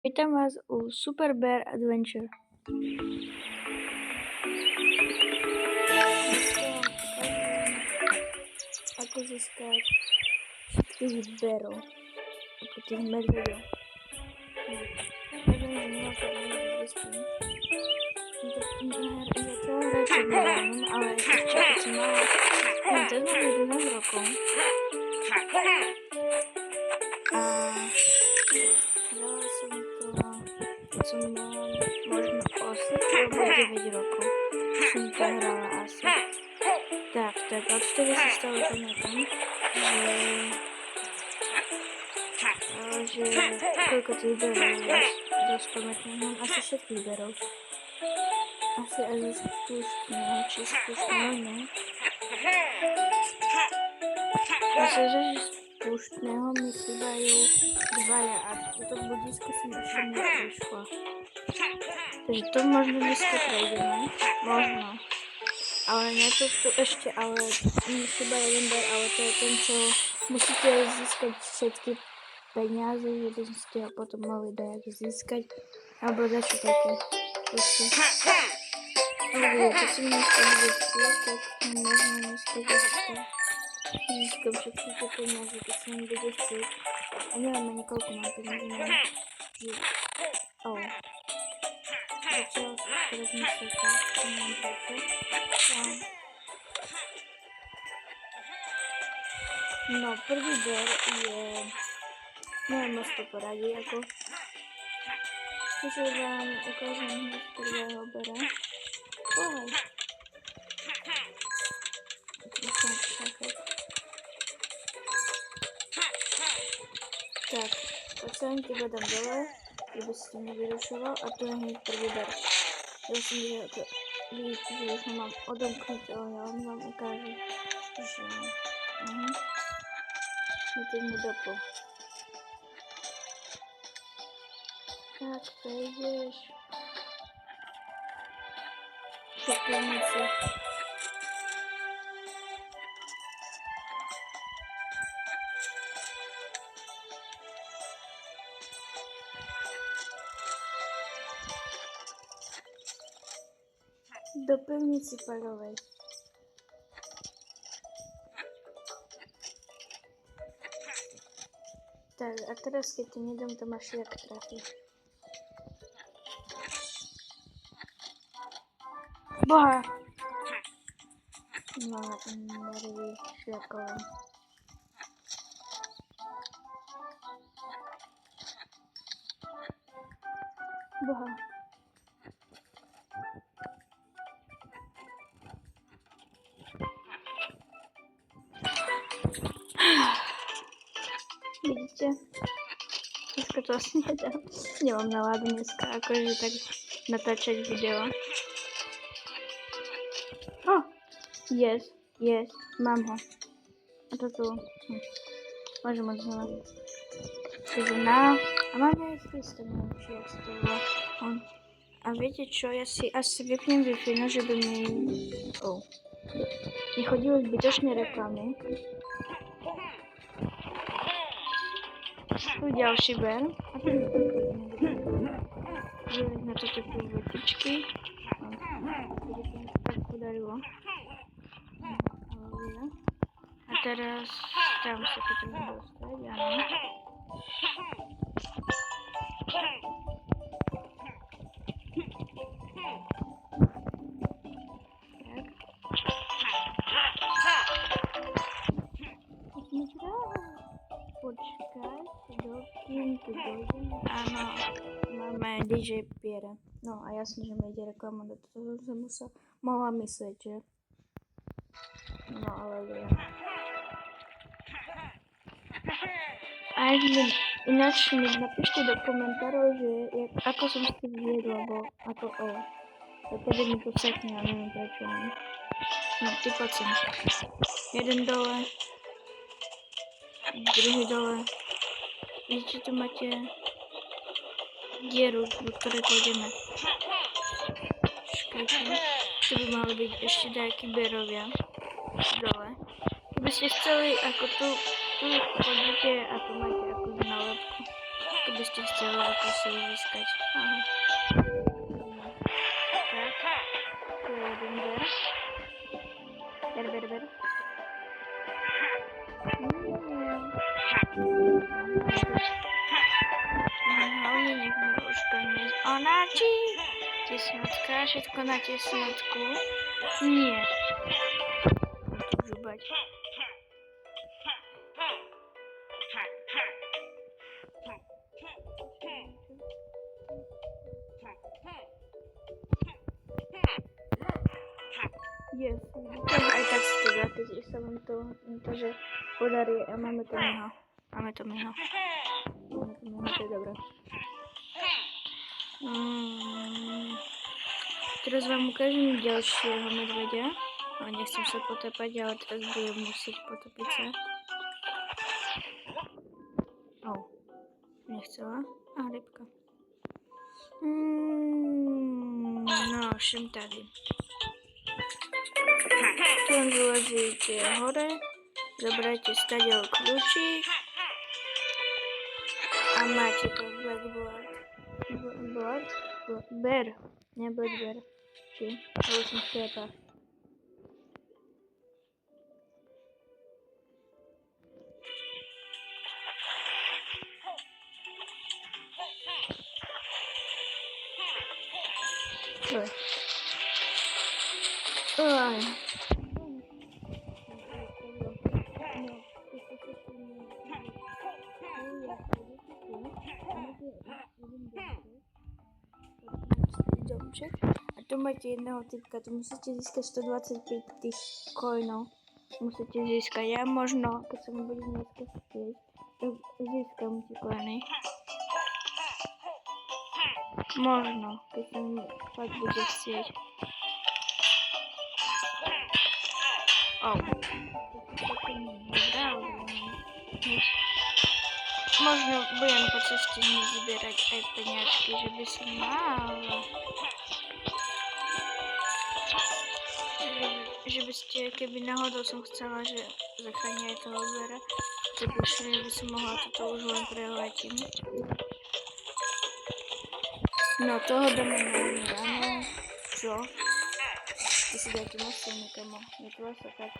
Vítám vás u Super Bear Adventure. Dneska vám ukážem, ako získať všetkých bearov, ako tých medvedov. Neviem, že nemá to vyspím. Začala hrať pred nedávnom, ale ešte keď som mala 11 rokov. A hrala som to, keď som mala možno 8 alebo 9 rokov. Som to hrala asi. Tak, odtedy si stále pamätám, že koľko tých berov dosť pamätám. Mám asi všetkých berov. Asi aj zo spúštneho, či spúštneho, ne? Myslím, že z spúštneho mi chýbajú dvaja a toto budisko som ešte neprišla. Takže to možno dneska prejdeme. Možno. Ale nie to tu ešte, ale mi chýba jeden ber, ale to je ten, čo musíte získať všetky peniaze, že by ste ho potom mohli dajak získať. Alebo dačo také. Ale keď som dneska vždycky, tak možno dneska získam všetky tie peniaze, keď sa mi bude chcieť. A neviem ani koľko mám peniaze. Začala sa teraz mysleť, že mám toto. No, prvý ber je... Neviem moc to poradí, ako... Takže vám ukážem hneď prvého bera. Pohaj. Tak, poď sa len teba dám dole, aby si to nevyrušoval a to je hneď prvý ber. Ja som videl, že vidíte, že už ho mám odomknúť, ale ja vám ukážem, že... Chytím mu dopu. Tak, prejdeš. Peklenci. Do pivnici palovej. Tak, a teraz keď ti nedám, to máš jak trafiť. Boha! No, nervy šľakové. Boha. Vidíte? Dneska to asi nedám. Nemám náladu dneska, akože tak natáčať video. Yes, mám ho. A toto, môžem moc znova. Takže a máme aj Krista, neviem, či jak sa to volá. A viete čo, ja si asi vypnem Wi-Fi, no že by mi... nechodili zbytočné reklamy. Tu ďalší ber. A tu je na to teplé vetičky. Tak podarilo. A teraz tam sa potrebujem dostať, áno. Počkaj, dokým tu dojdem. Áno, máme DJ Pierre. No a jasne, že mi ide reklama, do toho som mohla myslieť, že? No ale ja. A ináč mi napíšte do komentárov, že ako som si viedla, alebo ako tedy mi to sekne, ja neviem prečo. No, ty poď sem. Jeden dole. Druhý dole. Vidíte, tu máte dieru, do ktorej pôjdeme. Čakajte. Tu by mali byť ešte nejakí berovia. Dole. Keby ste chceli, ako tu pôjdete a tu máte ako nálepku. byste chceli ako si získať. Aha. Tak, tu je jeden ber. Ber. Hlavne nech mi už to nezonáči. Tesnotka, všetko na tesnotku. Nie. Tu žubať. Yes. Aj tak si to dáte, že sa vám to že podarí a máme to mého. To je dobré. Teraz vám ukážem ďalšieho medveďa. Nechcem sa potopať, ale teraz budem musieť potopiť sa. Nechcela. A rybka. No, všem tady. Tu vylezíte hore, zoberete stadiaľ kľúčik a máte to Bear, ne Blackbear. Či? Lebo som slepá. Domček. A tu máte jedného typka, tu musíte získať 125 tých coinov. Musíte získať. Ja možno, keď sa mi bude dneska chcieť, tak získam tie coiny. Možno, keď sa mi fakt bude chcieť. Možno budem po ceste zbierať aj peňažky, že by som mala. Že by ste, keby náhodou som chcela, že zachrániť aj toho zbera, tak už by som mohla toto už len prehľadím. No toho dáme na ráno. Čo? Ty si dajte nosenie, kamo. Netvoľ sa tak.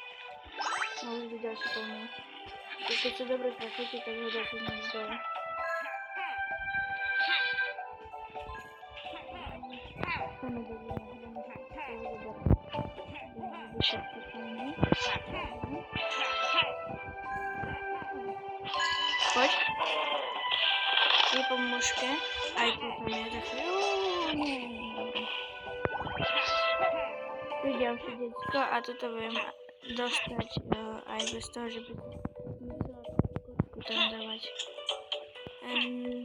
No už by ďalší plný. Keď sa dobre trafíte, tak ho dáte na zdroje. Máme dobrý poď. Je po mužke. Aj potom je taký. Tu je ďalšie decko a toto viem dostať aj bez toho, že by musela tam dávať.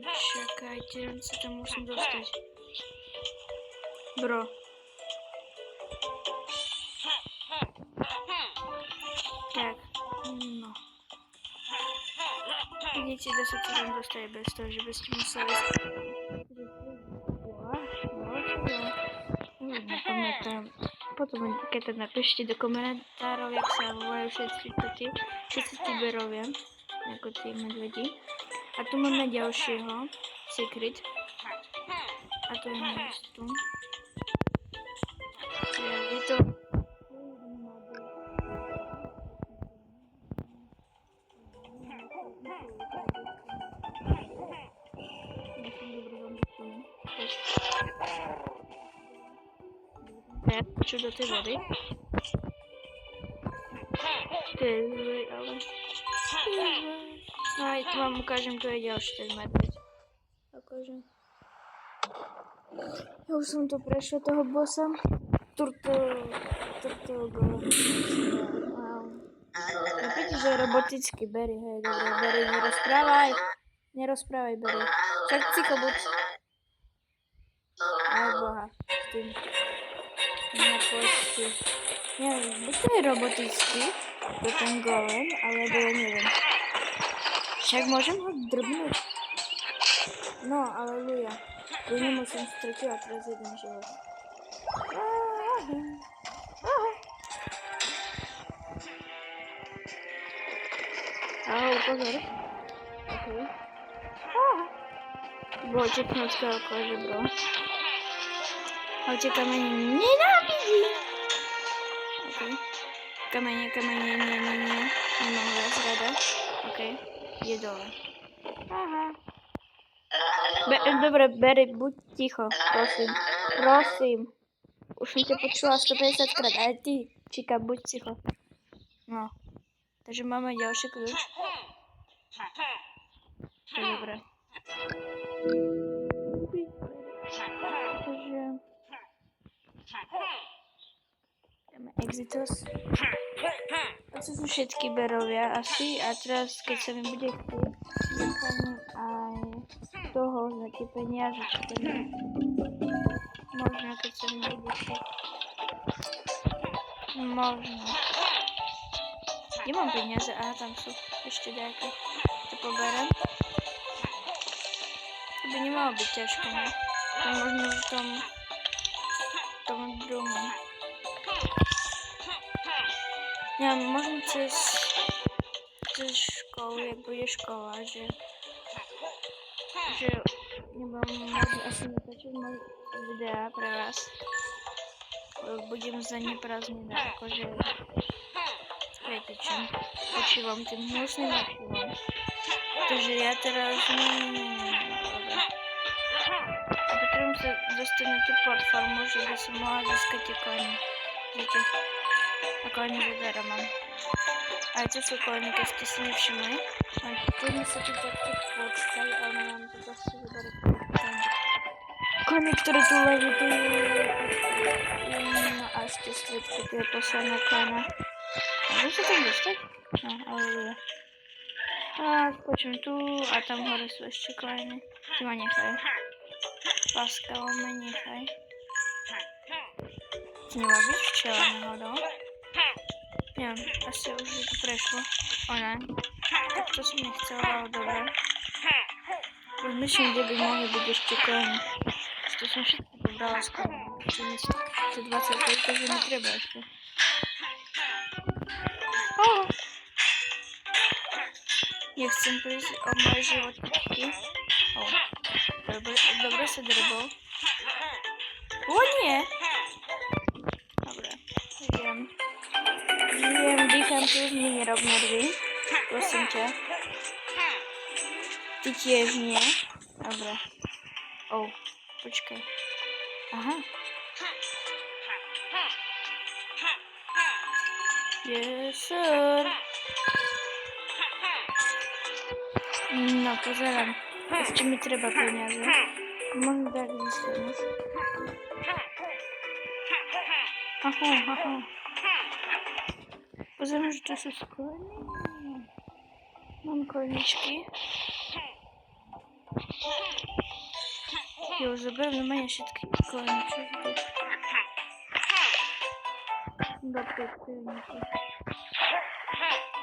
Čakajte, len sa tam musím dostať. Bro. Tak, no. Vidíte, da sa to tam dostať bez toho, že by ste museli... Nepamätám. Potom, keď to napíšte do komentárov, jak sa volajú všetci tí berovia, ako tí medvedi. A tu máme ďalšieho, Secret. A to je miesto. Je to... Ja počuť do tej vody. To je zlý, ale... No aj tu vám ukážem, tu je ďalší ten medveď. Akože... Ja už som to prešla toho bossa. Turtle Napríklad, že je robotický Berry, hej, dobre, Berry, nerozprávaj, Berry. Však cikobúc. Aj boha, s tým. Neviem, buď to je robotický, to ten golem, alebo ja neviem. Však môžem ho drbnúť. No, aleluja. Ja nemusím stretila teraz jeden život. Ahoj, pozor. OK. Było ciepłotko oko żebro. Chodźcie kamienie. Nienawidzi! Okej. Kamienie, nie. Nie mam raz radę. Okej. Je dole. Aha. Dobra, Berry, budź cicho. Prosim. Już mi się poczuła 150 krát, ale ty, Chica, budź cicho. No. Takže máme ďalší kľúč. To je dobré. Takže... Dáme Exitus. A to sú všetky berovia asi. A teraz, keď sa mi bude chcieť, dostanem aj toho za tie peniažičky. Možno, keď sa mi bude chcieť. Možno. Kde mám peniaze? Aha, tam sú ešte nejaké. To poberem. To by nemalo byť ťažké, ne? To možno v tom druhom. Neviem, možno cez školu, jak bude škola, že nebudem možno asi natáčať moje videá pre vás. Budem za ne prázdnina, akože viete čo, počívam tým hnusným archívom. Takže ja teraz dobre. A potrebujem sa dostať na tú platformu, že by som mohla získať tie koiny. Viete, a koiny zadara mám. Aj to sú koiny, keď ste si nevšimli. Kľudne sa tu takto počkaj, ale mám to zase zadara koiny, ktoré tu levitujú. No a ešte svetky, to je posledná koina. Môžem sa tam dostať? No, ale... A počujem tu a tam hore sú ešte koiny. Ty ma nechaj. Pascal ma nechaj. Ty nemá byť včela náhodou? Neviem, asi už to prešlo. O ne. Tak to som nechcela, ale dobre. Myslím, kde by mohli byť ešte koiny. To som všetko pobrala z koiny. To 25, takže mi treba ešte. Nechcem prísť o moje životičky. Dobre sa drbol. O nie! Dobre, idem. Dýcham tu, mi nerob nervy. Prosím ťa. Ty tiež nie. Dobre. Počkaj. Aha. Yes, sir. No, pozerám. Ešte mi treba peniaze. Možno tak získaš. Aha. Pozerám, že to sú skojny. Mám koľničky. Jo, zoberiem na mene všetky koľny. Čo je to? Dobre, koľničky.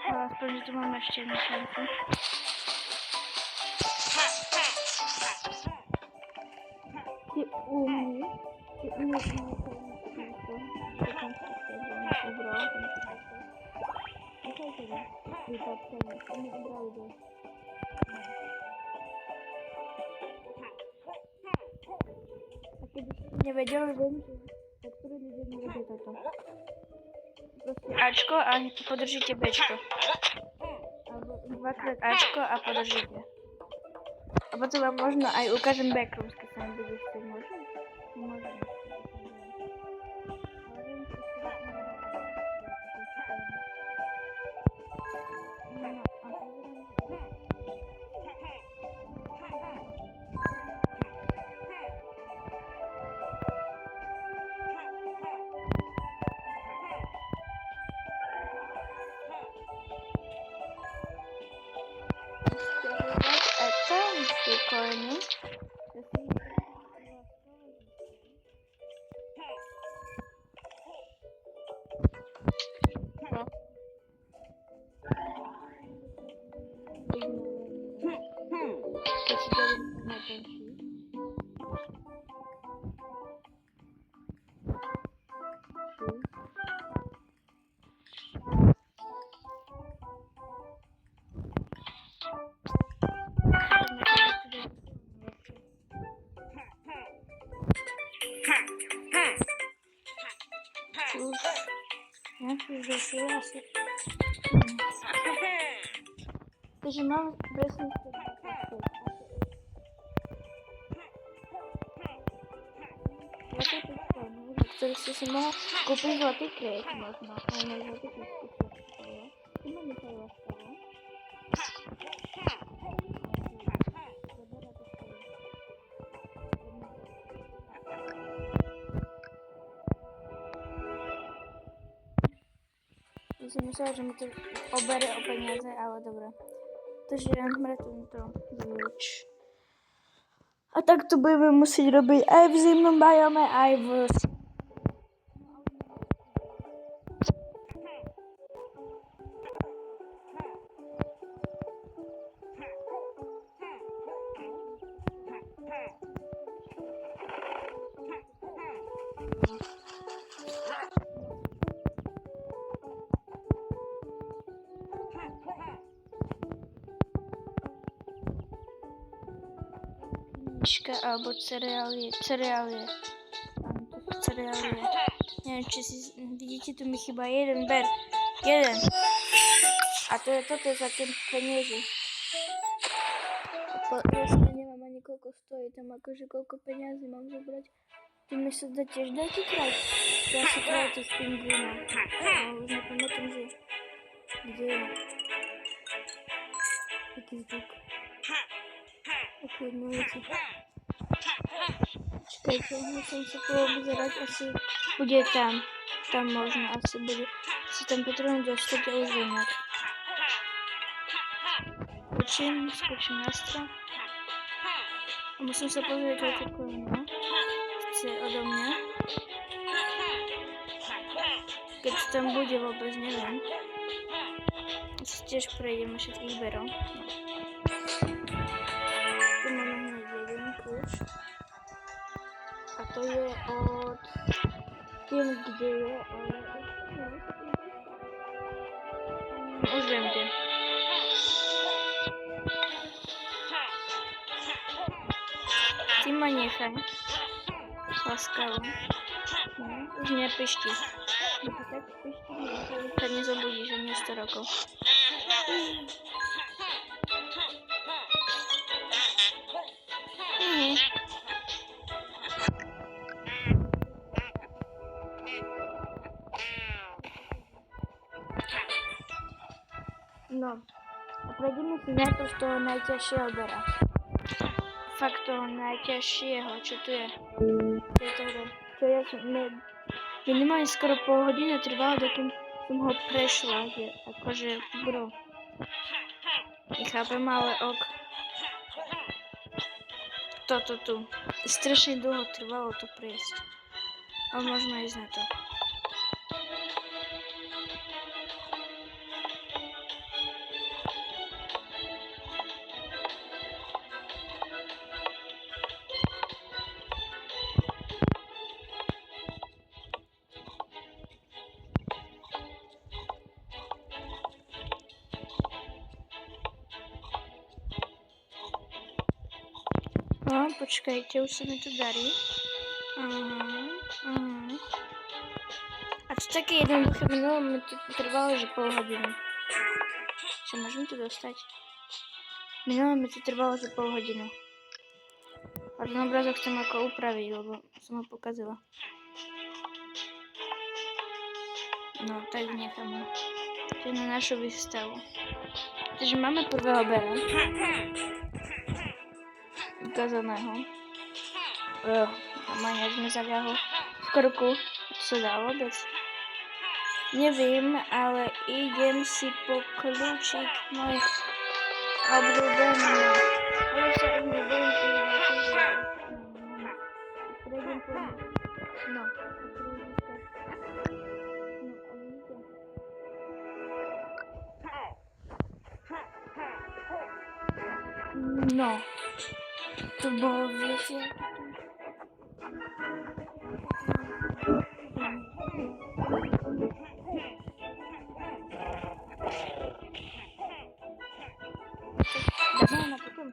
Ale aspoň, že tu máme ešte jednu šancu. Ty umieš to. Nevedel, viem, že niektorí ľudia nevedia toto. Proste Ačko a podržíte Bčko. Alebo dvakrát Ačko a podržíte. A potom vám možno aj ukážem backrooms, keď sa mi bude chcieť. Môžem? Môžem. Koiny. nie? Już doszły lasy. Takže mám presne ktorý ste si mohla kúpiť zlatý krék možno. Aj na zlatý krék. Ty ma nechaj láskavo. Ja som myslela, že mi to obere o peniaze, ale dobre. Takže dáme tento vlč. A tak to budeme musieť robiť aj v zimnom biome, aj v... alebo cereálie. Áno, to sú cereálie. Neviem, či si vidíte, tu mi chýba jeden ber. Jeden. A to je toto za tie peniazy. Vlastne nemám ani koľko stojí, tam akože koľko peniazy mám zobrať. Ty mi sa dá tiež dať krať. Ja si kraj tých pingvínov. Už nepamätám, že kde je. Taký zvuk. Taký jednoduchý. Čakajte, musím sa tu obzerať, asi bude tam. Tam možno, asi bude. Si tam potrebujem dostať a už veňať. Skočím na strach. A musím sa pozrieť, koľko koľko chce odo mňa. Keď tam bude, vôbec neviem. Asi tiež prejdeme všetkých berov. Tu máme hneď jeden kľúč. A to je od... Viem, kde je, ale... Už viem, kde. Ty ma nechaj. Láskavo. Už nepišti. Lebo tak pišti, že sa nezobudíš ani 100 rokov. No, a prejdeme si najprv z toho najťažšieho bera. Fakt toho najťažšieho, čo tu je. Čo ja som... Minimálne skoro pol hodiny trvalo, dokým som ho prešla, že akože bro. Nechápem, ale ok. Toto tu. Strašne dlho trvalo to prejsť. Ale môžeme ísť na to. No, počkajte, už sa mi to darí. A to také jednoduché, minulé mi to trvalo, že pol hodiny. Čo, môžem to dostať? Minulé mi to trvalo, že pol hodinu. A ten obrazok chcem ako upraviť, lebo som ho pokazila. No, tak nechám ho. To je na našu výstavu. Takže máme prvého bera. Ukázaného. Normálne sme zaviahol v krku. To sa dá vôbec? Neviem, ale idem si po kľúčik môj obľúbený. Ale sa už nebudem tým že... Prejdem po... No. No. To bolo, viete, dáme na potom.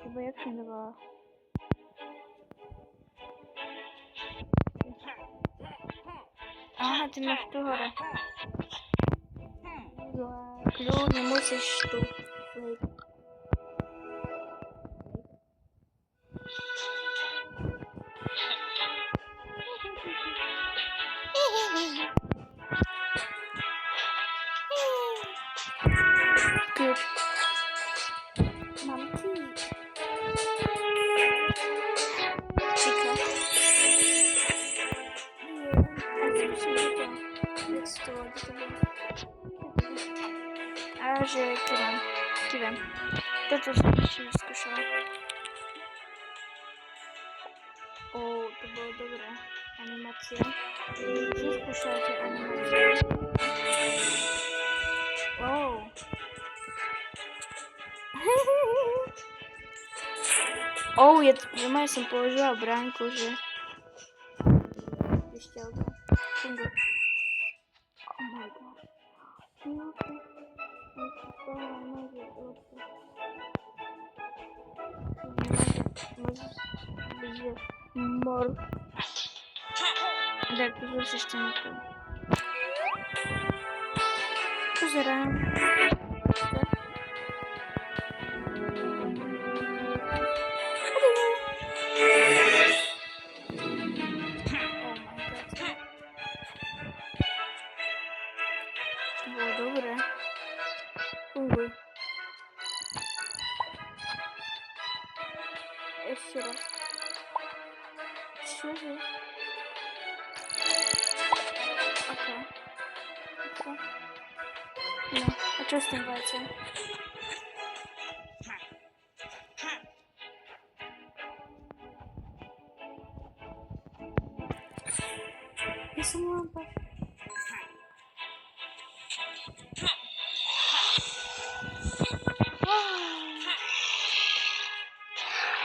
Chyba jak się nazywała? Aha, ty masz tu chore. Klu, nie musisz tu. Good. Mam kij. Chica. A że kiwam. To też się skuszała. O, to było dobre. Animacje. Gdzie skuszała te animacje? Wow. O, ja sam położyła branku, że... Wyścielka. Oh my god. Może mor. Tak, wrócisz ten tu. Pozerałem. To było dobre. Funguj. Jeszcze raz. Świeży. Okej. No, a co z tym walcem? Jest lampa.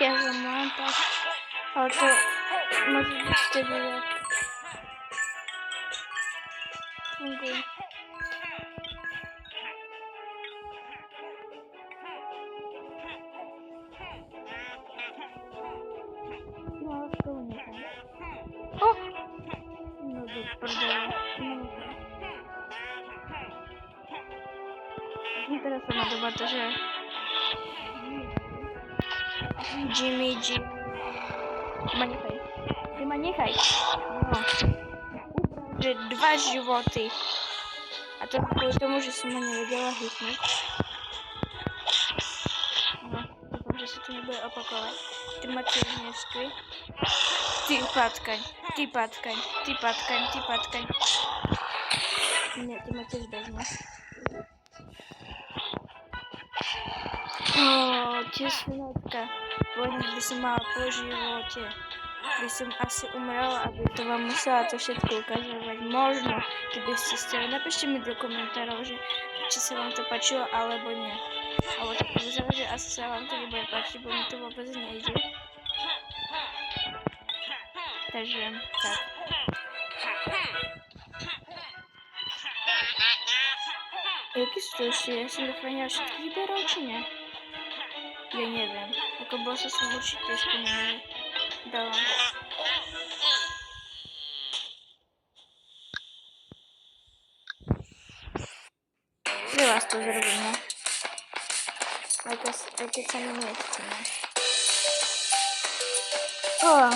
Ja za lampa. Ale to może być wtedy jak... Funguj. No, to nie wiem. O! No do pordela. No. Teraz sama zobaczę, że... Jimmy. Chyba niechaj. No. Że 2 żywoty. A to może sama nie wiedziała hitnąć. No, dobrze się tu nie będę opakować. Ty macie mieszki. Ty patkań. Nie, ty macie zdejmę. O, cieszynotka. Bo by się mała po żywocie. Gdybym asi umrała, aby to wam musiała to wszystko ukazywać. Można, gdybyście chcieli. Napiszcie mi do komentarzy, że czy się wam to patrzyło, albo nie. Albo tak zależy, a się wam to nie będzie patrzeć, bo mi to wobec nie idzie. Także tak. Jaki coś jest? Nie fajnie wszystkich wybierał, czy nie? Ja nie wiem. Jako bossa są uczyć też nie dałam. Teraz to zrobimy. Jakie same miejsce, no. O!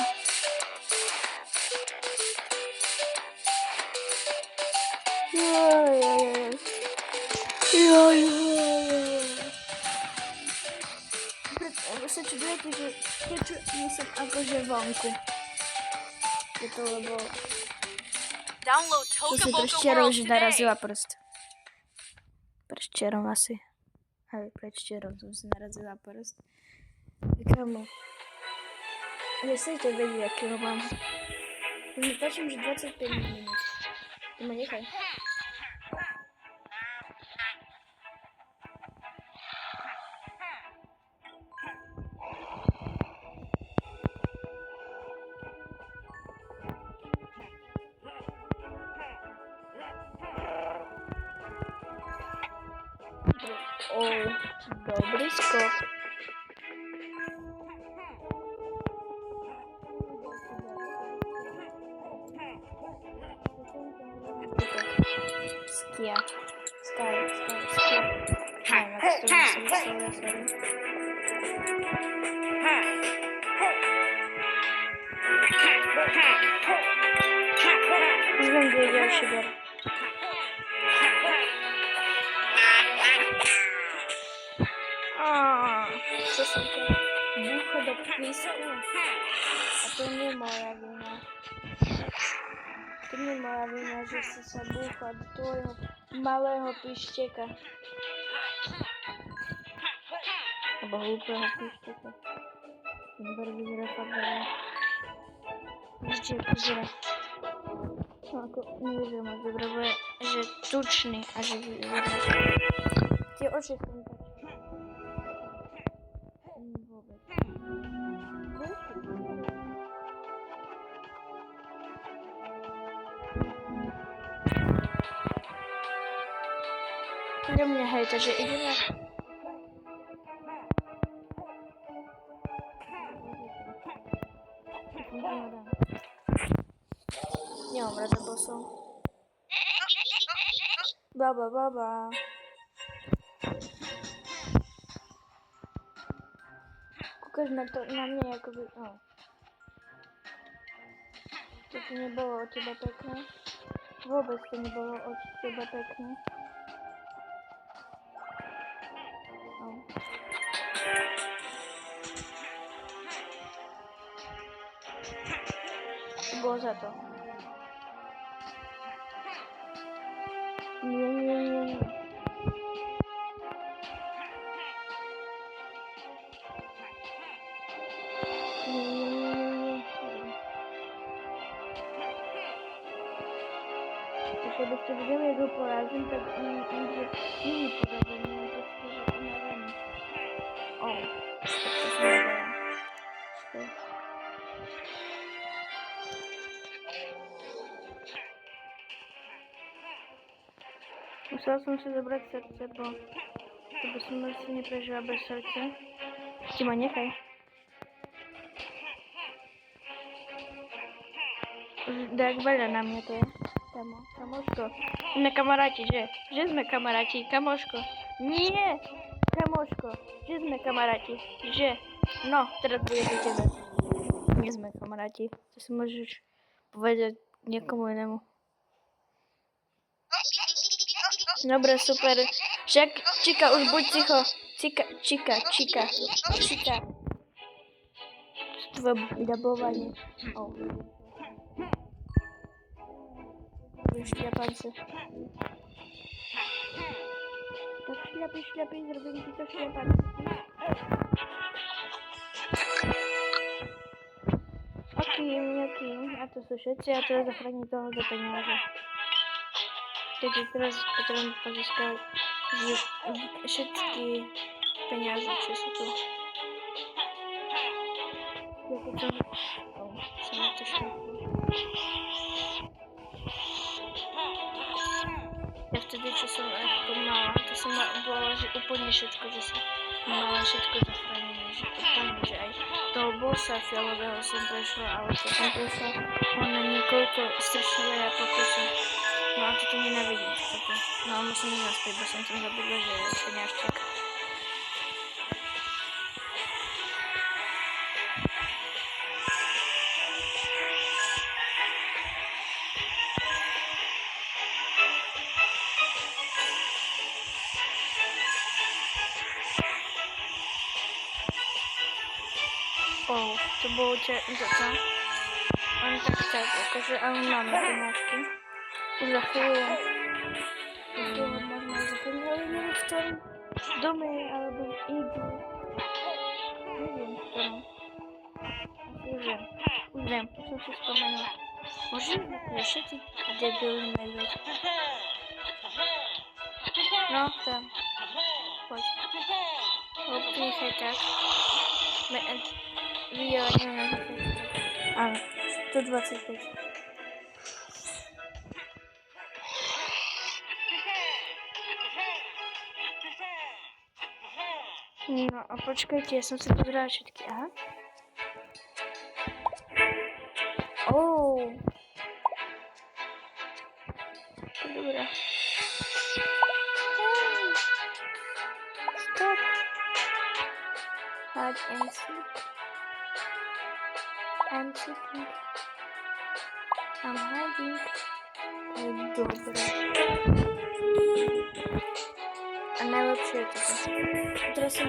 Височудуєте, що хочу місяць або живонку. Для того, бо... Слушай, прощеру вже наразила просто. Прощеру маси. Ай, прощеру вже наразила просто. Кому? Висите, ви як його вам. Ми бачимо вже 25 минут. Ти мені хай. O, dobry skok. Skia. Skia. Nie, na to sobie. Nie wiem, gdzie ja się biorę. Co są te bucha do pisku? A to nie moja wina. To nie moja wina, że jest bucha do twojego małego piszczeka. Albo głupego piszczeka. Ten bardziej zrefabowany. Widzicie, źle. Nie wiem, jak dobra, bo że tuczny, a że widać. Te oczy są takie. Wobec. Do mnie hejterzy idziemy. Nie mam rady, bo są. Baba. Kukasz na mnie jakoby... O. To nie było od ciebie pekne. Wobec to nie było od ciebie pekne. O. To było za to. Nie. Jeśli będziemy jego porażeń, tak on będzie inny porażeń, to skoro umaramy. O, to się nadaje. Musiałam się zabrać serce, bo to by się nie przeżyła bez serca. Tima, nie hej. Jak wele na mnie to jest. Kamoszko. Na kamaracie, gdzie? Gdzie sme kamaraci? Kamoszko. Nie! Kamoszko. Gdzie sme kamaraci? Gdzie? No, teraz byję do ciebie. Nie sme kamaraci. To sobie możesz powiedzieć nikomu innemu. Dobra, super. Cika, już bądź cicho. Cika. Twoje dabowanie. O. Ślepańcy. Tak ślepej, zrobili ci to ślepańcy. Okej. A to słyszycie? A teraz zachroni to do pieniądze. Kiedy teraz patron pozyskał wszystkie pieniądze przez to. Jako to... O, samo to światło. Ja wtedy czasem jako mała, to są było, że upłynie szybko, że są mała szybko zachronienie, że upłynie, że aj do bossa fiolowego som prešla, ale to som prešla ona niekoľko strašne veľa pokusov. No a toto nenávidím, toto. No a musím ísť naspäť, bo som tam zabudla, že je peňažček. O, to było co? On tak chciał pokaże, a my mamy pieniążki. Za chwilę. Można zapomnieć, ale nie wiem w którym domie, albo w Igu. Nie wiem w którym. Już wiem, muszę się wspomnieć. Może jeszcze ty debilny najlepiej. No, tam. Chodź. Obniżaj tak. Wyjąłem na a, 125. No a počkajte, ja som si pozerala všetky, aha. To je dobré. Stop. Hide and seek. I'm seeking. I'm hiding. To je dobré. A najlepšie je toto. Teraz som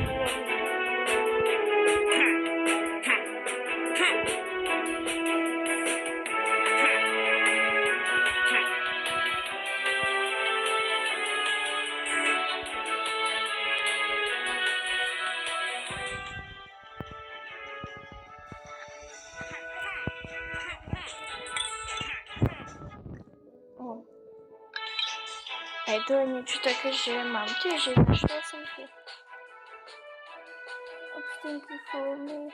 a je to niečo také, že mám tiež, našla som to. Obstinku formy,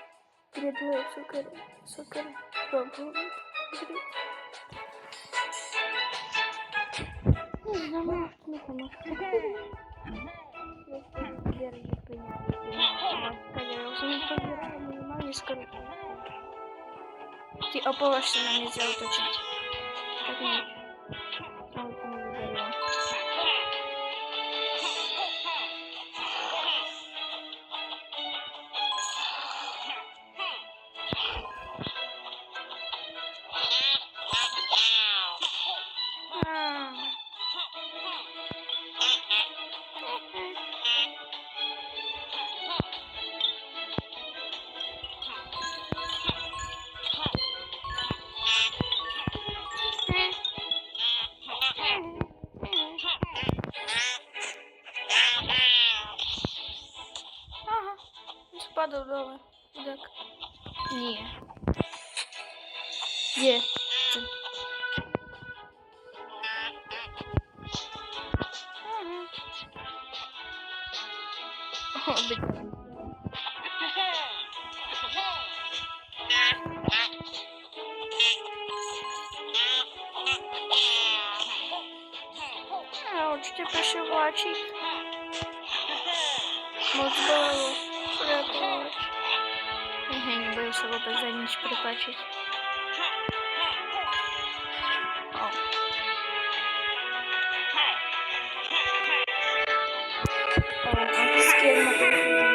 kde dvoje cukr, problem, kde... Neznám, už to nechám. Zbierať peniaze. Ja som to zbierala minimálne skoro. Ty opovaž sa na mňa zautočiť. Tak nie. Auto mi vyberiem. Spadol dole. Tak. Nie. Kde? Určite prešiel vláčik. Moc bolelo. Prepač. Nebudem sa vôbec za nič prepáčiť. Anglicky ma to